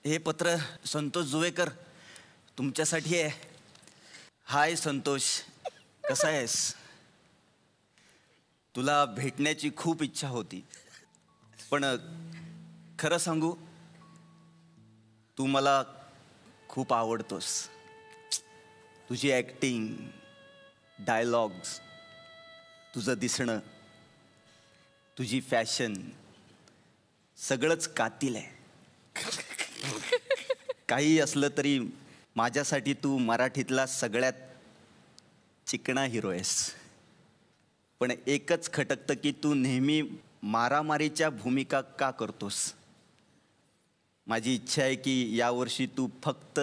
हे पत्र संतोष जुवेकर तुमच्यासाठी आहे. हाय संतोष, कसा आहेस? तुला भेटण्याची खूप इच्छा होती, पण खरं सांगू, तू मला खूप आवडतोस. तुझी ॲक्टिंग, डायलॉग्स, तुझं दिसणं, तुझी फॅशन सगळंच कातिल आहे. काही असलं तरी माझ्यासाठी तू मराठीतला सगळ्यात चिकणा हिरो आहेस. पण एकच खटकतं की तू नेहमी मारामारीच्या भूमिका का करतोस. माझी इच्छा आहे की यावर्षी तू फक्त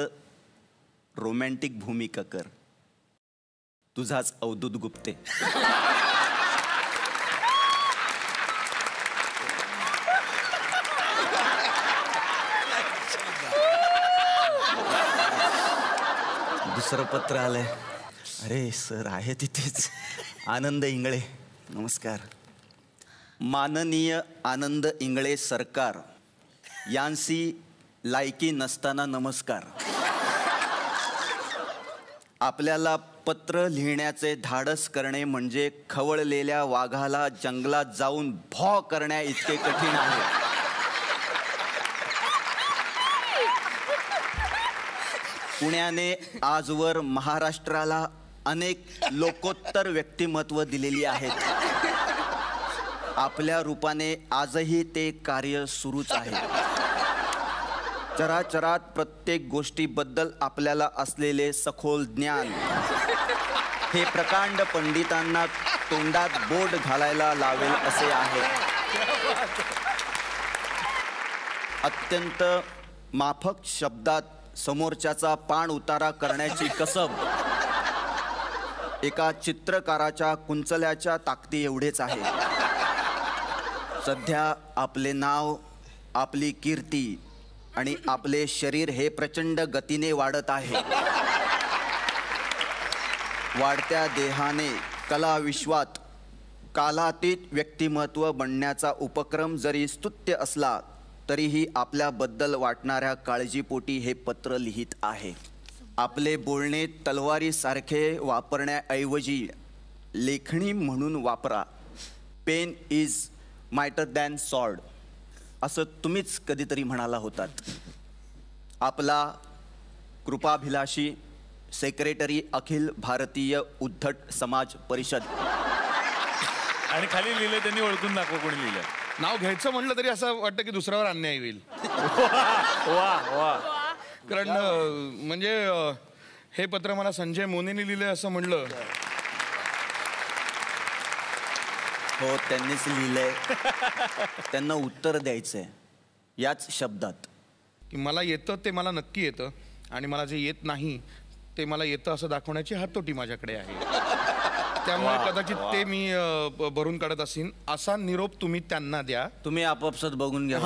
रोमॅन्टिक भूमिका कर. तुझाच अवधूत गुप्ते. दुसरं पत्र आलंय. अरे सर आहे तिथेच. आनंद इंगळे, नमस्कार. माननीय आनंद इंगळे सरकार यांसी लायकी नसताना नमस्कार. आपल्याला पत्र लिहिण्याचे धाडस करणे म्हणजे खवळलेल्या वाघाला जंगलात जाऊन भॉ करण्या इतके कठीण आहे. पुण्याने आजवर महाराष्ट्राला अनेक लोकोत्तर व्यक्तिमत्व दिलेली आहेत. आपल्या रूपाने आजही ते कार्य सुरूच आहे. चराचरात प्रत्येक गोष्टीबद्दल आपल्याला असलेले सखोल ज्ञान हे प्रकांड पंडितांना तोंडात बोट घालायला लावेल असे आहे. अत्यंत माफक शब्दात समोरच्याचा पाण उतारा करण्याची कसब एका चित्रकाराच्या कुंचल्याच्या ताकदी एवढेच आहे. सध्या आपले नाव, आपली कीर्ती आणि आपले शरीर हे प्रचंड गतीने वाढत आहे. वाढत्या देहाने कला विश्वात कालातीत व्यक्तिमत्व बनण्याचा उपक्रम जरी स्तुत्य असला तरीही आपल्याबद्दल वाटणाऱ्या काळजीपोटी हे पत्र लिहित आहे. आपले बोलणे तलवारीसारखे वापरण्याऐवजी लेखणी म्हणून वापरा. Pen is mightier than sword असं तुम्हीच कधीतरी म्हणाला होतात. आपला कृपाभिलाषी सेक्रेटरी अखिल भारतीय उद्धट समाज परिषद. आणि खाली लिहिलं त्यांनी ओळखून दाखव कोणी लिहिलं. नाव घ्यायचं म्हणलं तरी असं वाटतं की दुसऱ्यावर अन्याय होईल. वा वा. कारण म्हणजे हे पत्र मला संजय मोनेने लिहिलंय असं म्हणलं. हो, त्यांनीच लिहिलंय. त्यांना उत्तर द्यायचंय याच शब्दात की मला येतं ते मला नक्की येतं आणि मला जे येत नाही ते मला येतं असं दाखवण्याची हातोटी माझ्याकडे आहे. त्यामुळे कदाचित ते मी भरून काढत असेन. असा निरोप तुम्ही त्यांना द्या. तुम्ही आपापसात बघून घ्या.